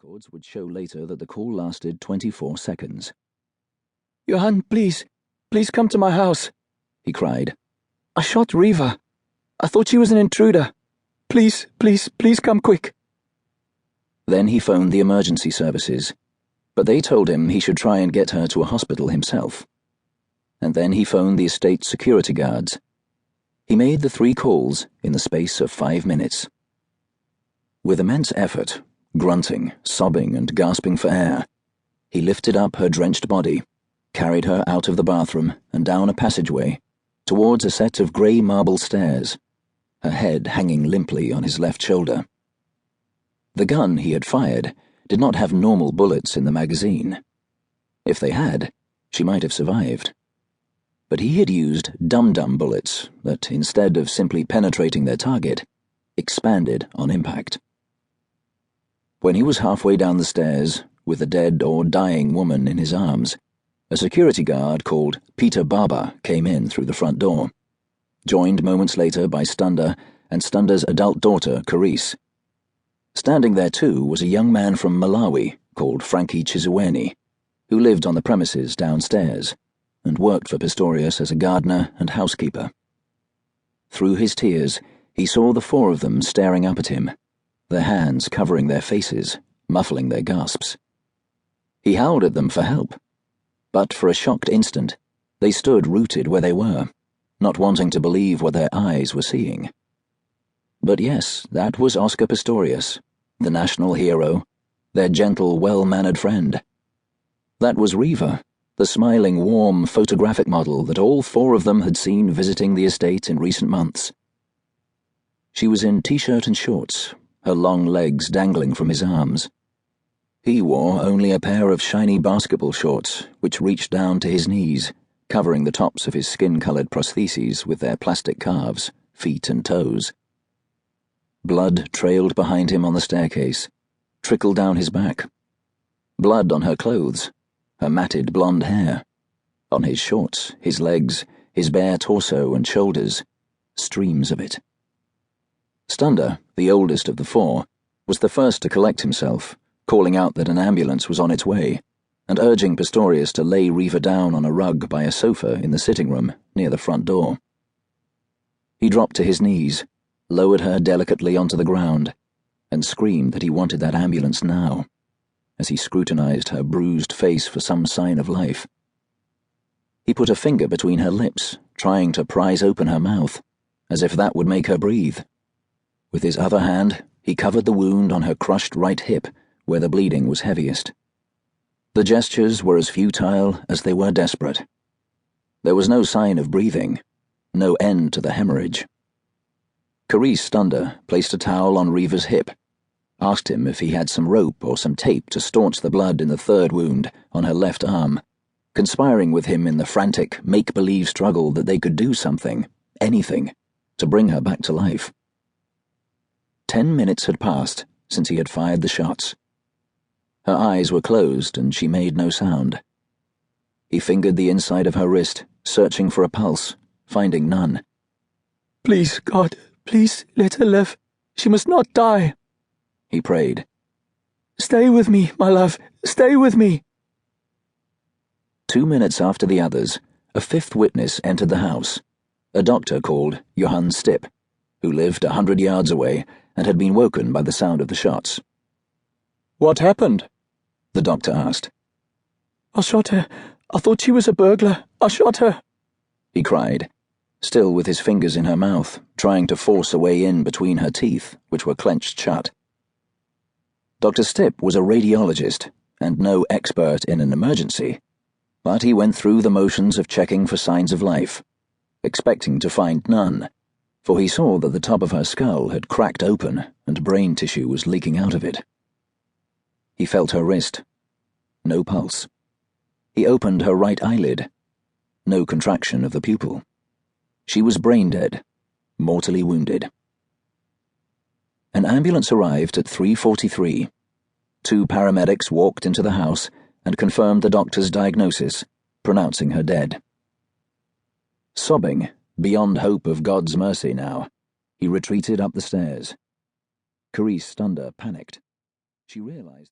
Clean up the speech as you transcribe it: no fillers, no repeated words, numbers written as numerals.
records would show later that the call lasted 24 seconds. "Johan, please come to my house," he cried. "I shot Reeva. I thought she was an intruder. Please come quick." Then he phoned the emergency services, but they told him he should try and get her to a hospital himself. And then he phoned the estate security guards. He made the 3 calls in the space of 5 minutes. With immense effort, grunting, sobbing, and gasping for air, he lifted up her drenched body, carried her out of the bathroom and down a passageway, towards a set of grey marble stairs, her head hanging limply on his left shoulder. The gun he had fired did not have normal bullets in the magazine. If they had, she might have survived. But he had used dum-dum bullets that, instead of simply penetrating their target, expanded on impact. When he was halfway down the stairs, with a dead or dying woman in his arms, a security guard called Peter Barber came in through the front door, joined moments later by Stunder and Stunder's adult daughter, Carice. Standing there too was a young man from Malawi called Frankie Chizuweni, who lived on the premises downstairs and worked for Pistorius as a gardener and housekeeper. Through his tears, he saw the 4 of them staring up at him, their hands covering their faces, muffling their gasps. He howled at them for help, but for a shocked instant, they stood rooted where they were, not wanting to believe what their eyes were seeing. But yes, that was Oscar Pistorius, the national hero, their gentle, well-mannered friend. That was Reeva, the smiling, warm, photographic model that all 4 of them had seen visiting the estate in recent months. She was in t-shirt and shorts, her long legs dangling from his arms. He wore only a pair of shiny basketball shorts, which reached down to his knees, covering the tops of his skin-colored prostheses with their plastic calves, feet and toes. Blood trailed behind him on the staircase, trickled down his back. Blood on her clothes, her matted blonde hair, on his shorts, his legs, his bare torso and shoulders, streams of it. Stunder, the oldest of the 4, was the first to collect himself, calling out that an ambulance was on its way, and urging Pistorius to lay Reeva down on a rug by a sofa in the sitting room near the front door. He dropped to his knees, lowered her delicately onto the ground, and screamed that he wanted that ambulance now, as he scrutinized her bruised face for some sign of life. He put a finger between her lips, trying to prise open her mouth, as if that would make her breathe. With his other hand, he covered the wound on her crushed right hip, where the bleeding was heaviest. The gestures were as futile as they were desperate. There was no sign of breathing, no end to the hemorrhage. Carice Stunder placed a towel on Reeva's hip, asked him if he had some rope or some tape to staunch the blood in the 3rd wound on her left arm, conspiring with him in the frantic, make-believe struggle that they could do something, anything, to bring her back to life. 10 minutes had passed since he had fired the shots. Her eyes were closed and she made no sound. He fingered the inside of her wrist, searching for a pulse, finding none. "Please, God, please let her live. She must not die," he prayed. "Stay with me, my love, stay with me." 2 minutes after the others, a 5th witness entered the house, a doctor called Johan Stipp, who lived 100 yards away and had been woken by the sound of the shots. "What happened?" the doctor asked. "I shot her. I thought she was a burglar. I shot her," he cried, still with his fingers in her mouth, trying to force a way in between her teeth, which were clenched shut. Dr. Stipp was a radiologist and no expert in an emergency, but he went through the motions of checking for signs of life, expecting to find none, for he saw that the top of her skull had cracked open and brain tissue was leaking out of it. He felt her wrist. No pulse. He opened her right eyelid. No contraction of the pupil. She was brain dead, mortally wounded. An ambulance arrived at 3:43. 2 paramedics walked into the house and confirmed the doctor's diagnosis, pronouncing her dead. Sobbing, beyond hope of God's mercy now, he retreated up the stairs. Carice Stunder panicked. She realized